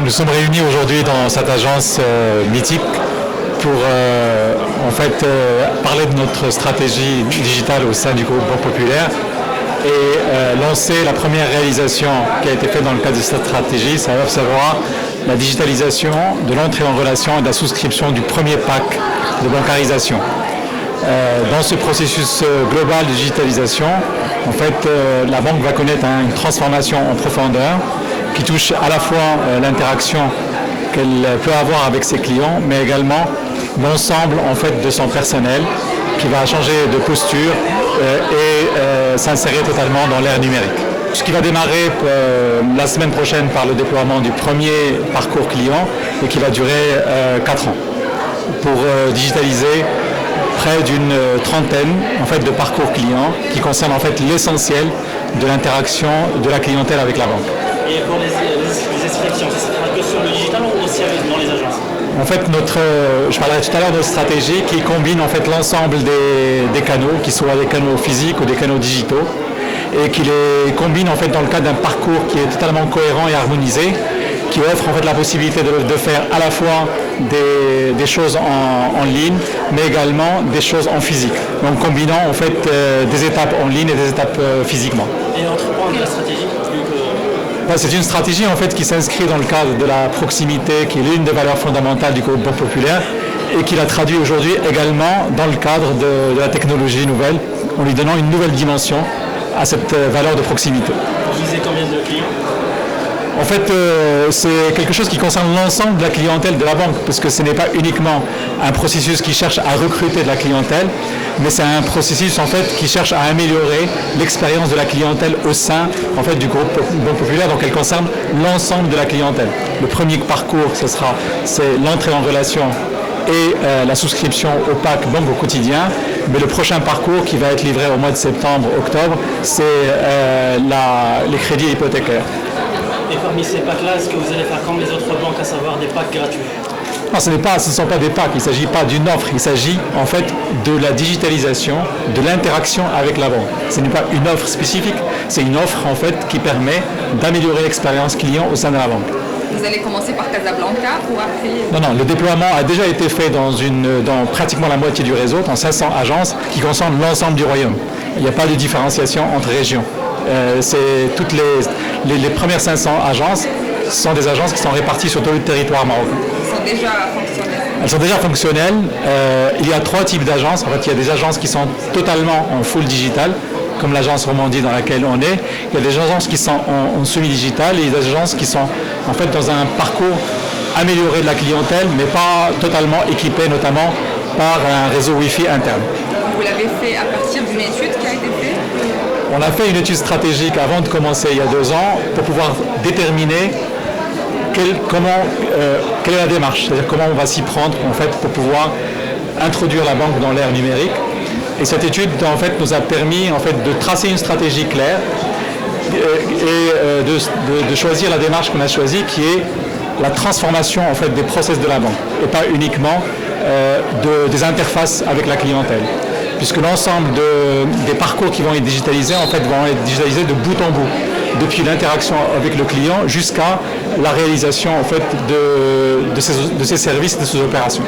Nous sommes réunis aujourd'hui dans cette agence mythique pour parler de notre stratégie digitale au sein du groupe Banque Populaire et lancer la première réalisation qui a été faite dans le cadre de cette stratégie, ça va savoir la digitalisation de l'entrée en relation et de la souscription du premier pack de bancarisation. Dans ce processus global de digitalisation, la banque va connaître une transformation en profondeur qui touche à la fois l'interaction qu'elle peut avoir avec ses clients, mais également l'ensemble de son personnel qui va changer de posture et s'insérer totalement dans l'ère numérique. Ce qui va démarrer la semaine prochaine par le déploiement du premier parcours client et qui va durer 4 ans pour digitaliser près d'une trentaine de parcours clients qui concernent l'essentiel de l'interaction de la clientèle avec la banque. Et pour les inscriptions, ça sera que sur le digital ou aussi dans les agences? Je parlerai tout à l'heure de notre stratégie qui combine l'ensemble des canaux, qu'ils soient des canaux physiques ou des canaux digitaux, et qui les combine dans le cadre d'un parcours qui est totalement cohérent et harmonisé, qui offre la possibilité de faire à la fois des choses en ligne, mais également des choses en physique. Donc combinant des étapes en ligne et des étapes physiquement. Et entreprendre la stratégie C'est une stratégie qui s'inscrit dans le cadre de la proximité, qui est l'une des valeurs fondamentales du groupe Banque Populaire et qui la traduit aujourd'hui également dans le cadre de la technologie nouvelle, en lui donnant une nouvelle dimension à cette valeur de proximité. Vous visez combien de clients ? C'est quelque chose qui concerne l'ensemble de la clientèle de la banque, parce que ce n'est pas uniquement un processus qui cherche à recruter de la clientèle, mais c'est un processus qui cherche à améliorer l'expérience de la clientèle au sein du groupe Banque Populaire, donc elle concerne l'ensemble de la clientèle. Le premier parcours, c'est l'entrée en relation et la souscription au pack Banque au quotidien, mais le prochain parcours qui va être livré au mois de septembre-octobre, c'est les crédits hypothécaires. Et parmi ces packs-là, est-ce que vous allez faire comme les autres banques, à savoir des packs gratuits? Non, ce ne sont pas des packs, il ne s'agit pas d'une offre, il s'agit de la digitalisation, de l'interaction avec la banque. Ce n'est pas une offre spécifique, c'est une offre qui permet d'améliorer l'expérience client au sein de la banque. Vous allez commencer par Casablanca ou après? Non, le déploiement a déjà été fait dans pratiquement la moitié du réseau, dans 500 agences qui concernent l'ensemble du royaume. Il n'y a pas de différenciation entre régions. C'est toutes les premières 500 agences sont des agences qui sont réparties sur tout le territoire marocain. Elles sont déjà fonctionnelles. Il y a 3 types d'agences. Il y a des agences qui sont totalement en full digital, comme l'agence Romandie dans laquelle on est. Il y a des agences qui sont en semi-digital et des agences qui sont dans un parcours amélioré de la clientèle, mais pas totalement équipées, notamment par un réseau Wi-Fi interne. Vous l'avez fait à partir d'une étude qui a été faite? On a fait une étude stratégique avant de commencer il y a 2 ans pour pouvoir déterminer quelle est la démarche, c'est-à-dire comment on va s'y prendre pour pouvoir introduire la banque dans l'ère numérique. Et cette étude nous a permis de tracer une stratégie claire et de choisir la démarche qu'on a choisie, qui est la transformation des process de la banque et pas uniquement des interfaces avec la clientèle, puisque l'ensemble des parcours qui vont être digitalisés vont être digitalisés de bout en bout, depuis l'interaction avec le client jusqu'à la réalisation de ces services, de ces opérations.